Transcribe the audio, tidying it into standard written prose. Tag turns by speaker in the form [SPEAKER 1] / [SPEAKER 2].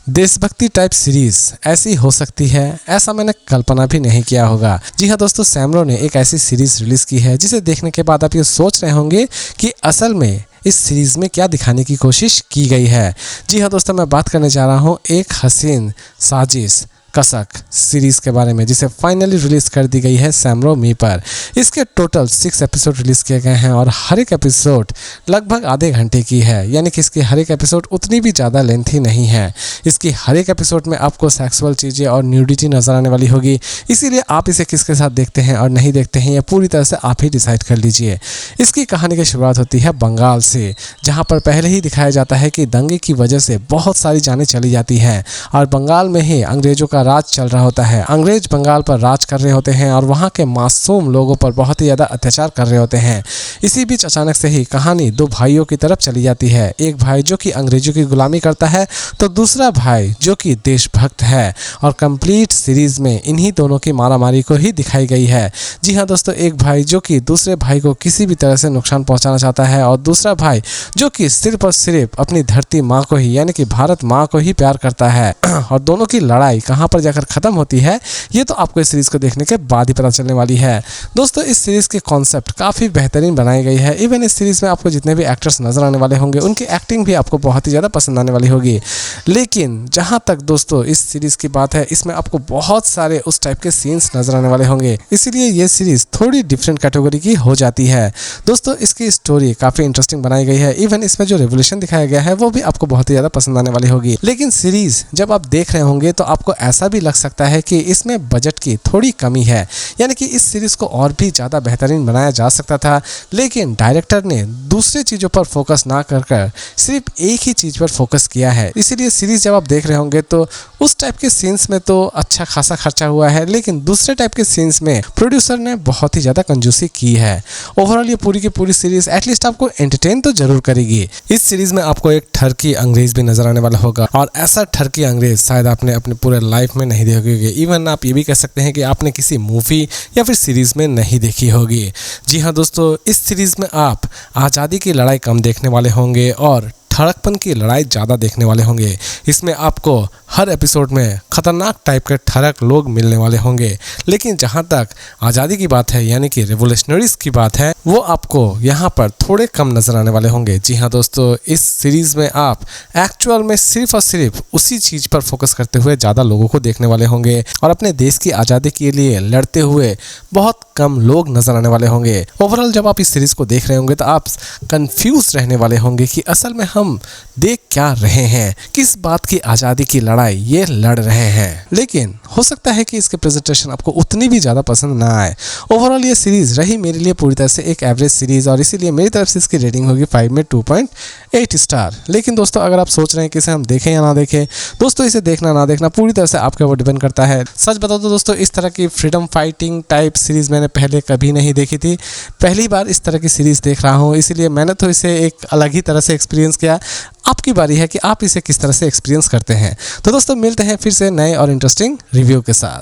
[SPEAKER 1] देशभक्ति type series ऐसी हो सकती है, ऐसा मैंने कल्पना भी नहीं किया होगा। जी हाँ दोस्तों, सैमरो ने एक ऐसी सीरीज रिलीज की है जिसे देखने के बाद आप ये सोच रहे होंगे कि असल में इस सीरीज में क्या दिखाने की कोशिश की गई है। जी हाँ दोस्तों, मैं बात करने जा रहा हूँ एक हसीन साजिश कसक सीरीज के बारे में, जिसे फाइनली रिलीज कर दी गई है सैमरो मी पर। इसके टोटल 6 एपिसोड रिलीज किए गए हैं और हर एक एपिसोड लगभग आधे घंटे की है, यानी कि इसकी हर एक एपिसोड उतनी भी ज़्यादा लेंथी नहीं है। इसकी हर एक एपिसोड में आपको सेक्सुअल चीज़ें और न्यूडिटी नजर आने वाली होगी, इसीलिए आप इसे किसके साथ देखते हैं और नहीं देखते हैं, यह पूरी तरह से आप ही डिसाइड कर लीजिए। इसकी कहानी की शुरुआत होती है बंगाल से, जहाँ पर पहले ही दिखाया जाता है कि दंगे की वजह से बहुत सारी जानें चली जाती हैं और बंगाल में ही अंग्रेजों का राज चल रहा होता है। अंग्रेज बंगाल पर राज कर रहे होते हैं और वहाँ के मासूम लोगों पर बहुत ही ज़्यादा अत्याचार कर रहे होते हैं। इसी बीच अचानक से ही कहानी दो भाइयों की तरफ चली जाती है। एक भाई जो कि अंग्रेजों की गुलामी करता है, तो दूसरा भाई जो कि देशभक्त है। और कंप्लीट सीरीज में इन्हीं दोनों की मारामारी को ही दिखाई गई है। जी हाँ दोस्तों, एक भाई जो कि दूसरे भाई को किसी भी तरह से नुकसान पहुँचाना चाहता है और दूसरा भाई जो कि सिर्फ और सिर्फ अपनी धरती माँ को ही, यानी कि भारत माँ को ही प्यार करता है। और दोनों की लड़ाई कहाँ पर जाकर खत्म होती है, ये तो आपको इस सीरीज को देखने के बाद ही पता चलने वाली है। दोस्तों, इस सीरीज के कॉन्सेप्ट काफ़ी बेहतरीन बनाई गई है। इवन इस सीरीज में आपको जितने भी एक्टर्स नजर आने वाले होंगे, उनकी एक्टिंग भी आपको बहुत ही ज़्यादा पसंद आने वाली होगी। लेकिन जहाँ तक दोस्तों इस सीरीज की बात है, इसमें आपको बहुत सारे उस टाइप के सीन्स नजर आने वाले होंगे, इसीलिए ये सीरीज थोड़ी डिफरेंट कैटेगरी की हो जाती है। दोस्तों, इसकी स्टोरी काफ़ी इंटरेस्टिंग बनाई गई है। इवन इसमें जो रेवोल्यूशन दिखाया गया है वो भी आपको बहुत ही ज़्यादा पसंद आने वाली होगी। लेकिन सीरीज जब आप देख रहे होंगे तो आपको ऐसा भी लग सकता है कि इसमें बजट की थोड़ी कमी है, यानी कि इस सीरीज को और भी ज़्यादा बेहतरीन बनाया जा सकता था। लेकिन डायरेक्टर ने दूसरी चीज़ों पर फोकस ना कर सिर्फ एक ही चीज़ पर फोकस किया है। इसीलिए सीरीज जब आप देख रहे होंगे तो उस टाइप के सीन्स में तो अच्छा खासा खर्चा हुआ है, लेकिन दूसरे टाइप के सीन्स में प्रोड्यूसर ने बहुत ही ज़्यादा कंजूसी की है। ओवरऑल ये पूरी की पूरी सीरीज एटलीस्ट आपको एंटरटेन तो जरूर करेगी। इस सीरीज में आपको एक ठरकी अंग्रेज भी नजर आने वाला होगा, और ऐसा ठरकी अंग्रेज शायद आपने अपने पूरे लाइफ में नहीं देखी होगी। इवन आप ये भी कह सकते हैं कि आपने किसी मूवी या फिर सीरीज में नहीं देखी होगी। जी हाँ दोस्तों, इस सीरीज में आप आज़ादी की लड़ाई कम देखने वाले होंगे और ठड़कपन की लड़ाई ज़्यादा देखने वाले होंगे। इसमें आपको हर एपिसोड में खतरनाक टाइप के ठरक लोग मिलने वाले होंगे। लेकिन जहाँ तक आज़ादी की बात है, यानी कि रेवोल्यूशनरीज की बात है, वो आपको यहाँ पर थोड़े कम नजर आने वाले होंगे। जी हाँ दोस्तों, इस सीरीज में आप एक्चुअल में सिर्फ और सिर्फ उसी चीज़ पर फोकस करते हुए ज़्यादा लोगों को देखने वाले होंगे और अपने देश की आज़ादी के लिए लड़ते हुए बहुत कम लोग नजर आने वाले होंगे। ओवरऑल जब आप इस सीरीज को देख रहे होंगे तो आप कंफ्यूज रहने वाले होंगे कि असल में हम देख क्या रहे हैं, किस बात की आज़ादी की लड़ाई ये लड़ रहे हैं। लेकिन हो सकता है कि इसके प्रेजेंटेशन आपको उतनी भी ज़्यादा पसंद ना आए। ओवरऑल ये सीरीज़ रही मेरे लिए पूरी तरह से एक एवरेज सीरीज़, और इसीलिए मेरी तरफ से इसकी रेटिंग होगी 5 में 2.8 स्टार। लेकिन दोस्तों, अगर आप सोच रहे हैं कि इसे हम देखें या ना देखें, दोस्तों इसे देखना ना देखना पूरी तरह से आपके ऊपर डिपेंड करता है। सच बताओ तो दोस्तों, इस तरह की फ्रीडम फाइटिंग टाइप सीरीज़ मैंने पहले कभी नहीं देखी थी। पहली बार इस तरह की सीरीज़ देख रहा हूँ, इसीलिए मैंने तो इसे एक अलग ही तरह से एक्सपीरियंस किया। आपकी बारी है कि आप इसे किस तरह से एक्सपीरियंस करते हैं। तो दोस्तों, मिलते हैं फिर से नए और इंटरेस्टिंग रिव्यू के साथ।